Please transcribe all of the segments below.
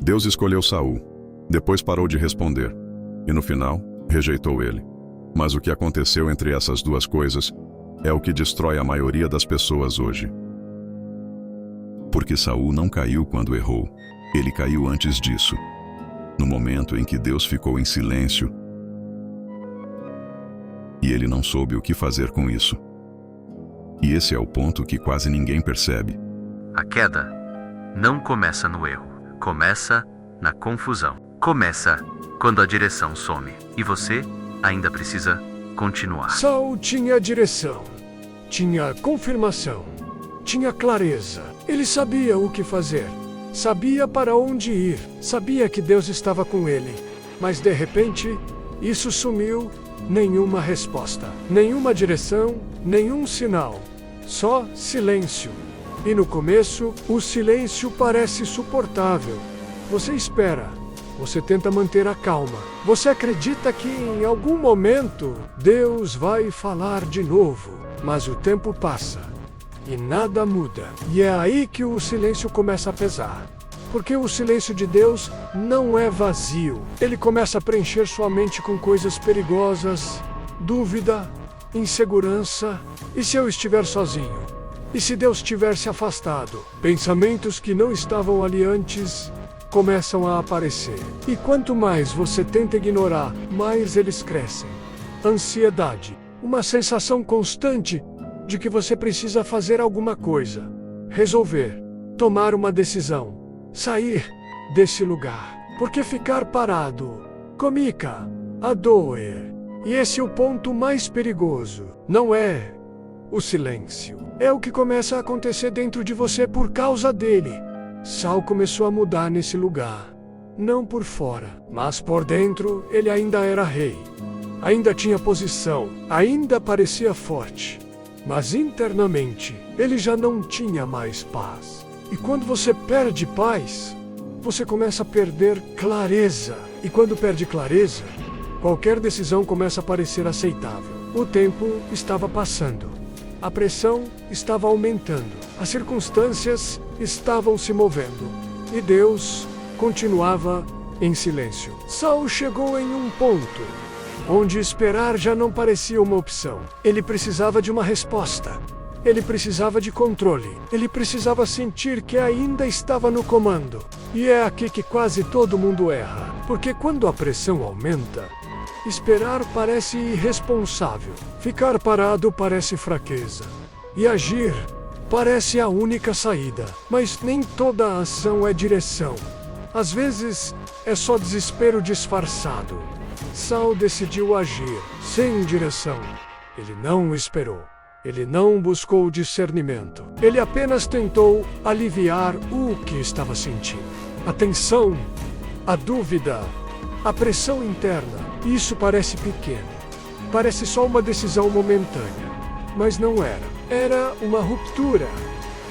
Deus escolheu Saul. Depois parou de responder. E no final, rejeitou ele. Mas o que aconteceu entre essas duas coisas é o que destrói a maioria das pessoas hoje. Porque Saul não caiu quando errou. Ele caiu antes disso. No momento em que Deus ficou em silêncio. E ele não soube o que fazer com isso. E esse é o ponto que quase ninguém percebe. A queda não começa no erro, começa na confusão. Começa quando a direção some e você ainda precisa continuar. Saul tinha direção, tinha confirmação, tinha clareza. Ele sabia o que fazer, sabia para onde ir, sabia que Deus estava com ele. Mas de repente, isso sumiu, nenhuma resposta, nenhuma direção, nenhum sinal, só silêncio. E no começo, o silêncio parece suportável. Você espera, você tenta manter a calma. Você acredita que em algum momento Deus vai falar de novo. Mas o tempo passa e nada muda. E é aí que o silêncio começa a pesar. Porque o silêncio de Deus não é vazio. Ele começa a preencher sua mente com coisas perigosas, dúvida, insegurança. E se eu estiver sozinho? E se Deus tiver se afastado? Pensamentos que não estavam ali antes começam a aparecer. E quanto mais você tenta ignorar, mais eles crescem. Ansiedade, uma sensação constante de que você precisa fazer alguma coisa, resolver, tomar uma decisão, sair desse lugar. Porque ficar parado comica a doer. E esse é o ponto mais perigoso. Não é o silêncio. É o que começa a acontecer dentro de você por causa dele. Saul começou a mudar nesse lugar. Não por fora, mas por dentro ele ainda era rei. Ainda tinha posição, ainda parecia forte. Mas internamente, ele já não tinha mais paz. E quando você perde paz, você começa a perder clareza. E quando perde clareza, qualquer decisão começa a parecer aceitável. O tempo estava passando. A pressão estava aumentando. As circunstâncias estavam se movendo. E Deus continuava em silêncio. Saul chegou em um ponto onde esperar já não parecia uma opção. Ele precisava de uma resposta. Ele precisava de controle. Ele precisava sentir que ainda estava no comando. E é aqui que quase todo mundo erra. Porque quando a pressão aumenta, esperar parece irresponsável. Ficar parado parece fraqueza. E agir parece a única saída. Mas nem toda ação é direção. Às vezes, é só desespero disfarçado. Saul decidiu agir sem direção. Ele não esperou. Ele não buscou discernimento. Ele apenas tentou aliviar o que estava sentindo. A tensão, a dúvida, a pressão interna. Isso parece pequeno. Parece só uma decisão momentânea. Mas não era. Era uma ruptura.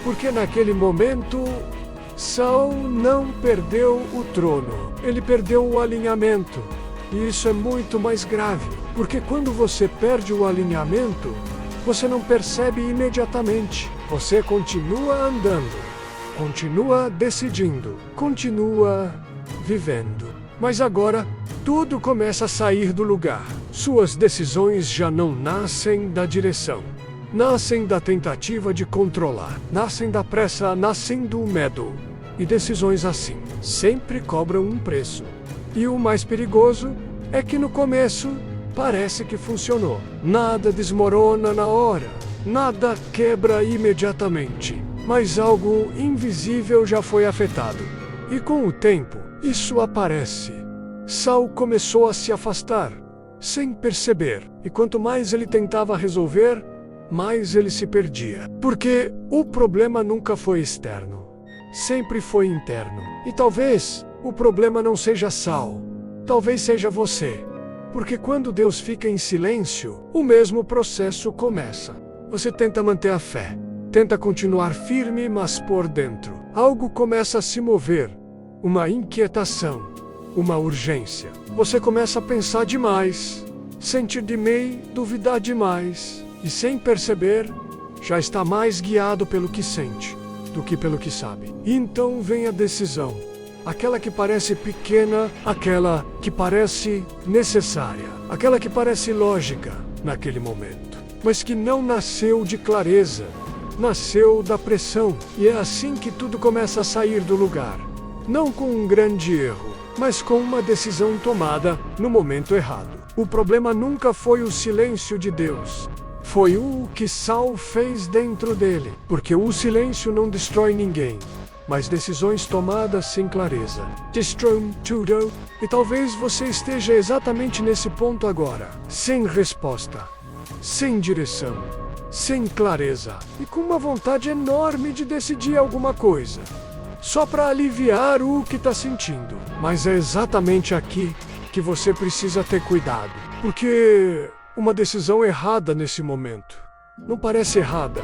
Porque naquele momento, Saul não perdeu o trono. Ele perdeu o alinhamento. E isso é muito mais grave. Porque quando você perde o alinhamento, você não percebe imediatamente. Você continua andando, continua decidindo, continua vivendo. Mas agora, tudo começa a sair do lugar. Suas decisões já não nascem da direção. Nascem da tentativa de controlar. Nascem da pressa, nascem do medo. E decisões assim sempre cobram um preço. E o mais perigoso é que no começo parece que funcionou. Nada desmorona na hora. Nada quebra imediatamente. Mas algo invisível já foi afetado. E com o tempo, isso aparece. Saul começou a se afastar, sem perceber. E quanto mais ele tentava resolver, mais ele se perdia. Porque o problema nunca foi externo. Sempre foi interno. E talvez o problema não seja Saul. Talvez seja você. Porque quando Deus fica em silêncio, o mesmo processo começa. Você tenta manter a fé. Tenta continuar firme, mas por dentro algo começa a se mover. Uma inquietação. Uma urgência. Você começa a pensar demais. Sentir demais, duvidar demais. E sem perceber, já está mais guiado pelo que sente do que pelo que sabe. E então vem a decisão. aquela que parece pequena, aquela que parece necessária, aquela que parece lógica naquele momento, mas que não nasceu de clareza, nasceu da pressão, e é assim que tudo começa a sair do lugar. Não com um grande erro, mas com uma decisão tomada no momento errado. O problema nunca foi o silêncio de Deus. Foi o que Saul fez dentro dele, porque o silêncio não destrói ninguém, mas decisões tomadas sem clareza destroem tudo. E talvez você esteja exatamente nesse ponto agora, sem resposta, sem direção, sem clareza e com uma vontade enorme de decidir alguma coisa, só para aliviar o que está sentindo. Mas é exatamente aqui que você precisa ter cuidado, porque uma decisão errada nesse momento não parece errada,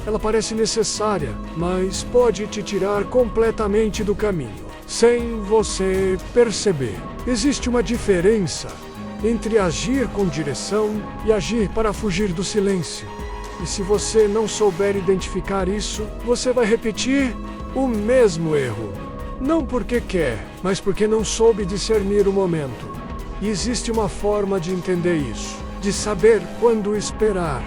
ela parece necessária, mas pode te tirar completamente do caminho, sem você perceber. Existe uma diferença entre agir com direção e agir para fugir do silêncio. E se você não souber identificar isso, você vai repetir o mesmo erro. Não porque quer, mas porque não soube discernir o momento. E existe uma forma de entender isso, de saber quando esperar,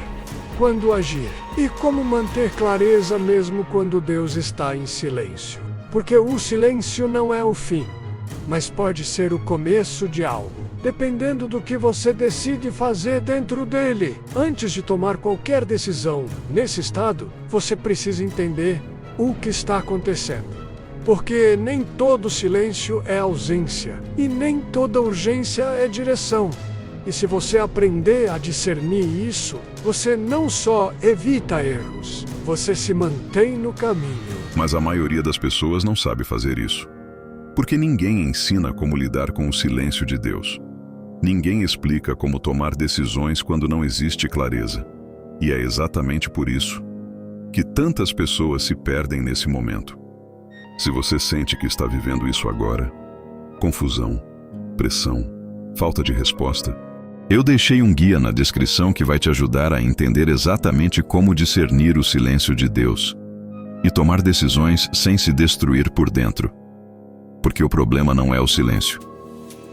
quando agir e como manter clareza mesmo quando Deus está em silêncio. Porque o silêncio não é o fim, mas pode ser o começo de algo, dependendo do que você decide fazer dentro dele. Antes de tomar qualquer decisão nesse estado, você precisa entender o que está acontecendo. Porque nem todo silêncio é ausência, e nem toda urgência é direção. E se você aprender a discernir isso, você não só evita erros, você se mantém no caminho. Mas a maioria das pessoas não sabe fazer isso. Porque ninguém ensina como lidar com o silêncio de Deus. Ninguém explica como tomar decisões quando não existe clareza. E é exatamente por isso que tantas pessoas se perdem nesse momento. Se você sente que está vivendo isso agora, confusão, pressão, falta de resposta, eu deixei um guia na descrição que vai te ajudar a entender exatamente como discernir o silêncio de Deus e tomar decisões sem se destruir por dentro. Porque o problema não é o silêncio.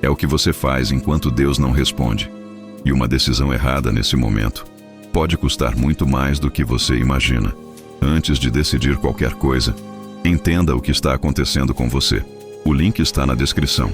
É o que você faz enquanto Deus não responde. E uma decisão errada nesse momento pode custar muito mais do que você imagina. Antes de decidir qualquer coisa, entenda o que está acontecendo com você. O link está na descrição.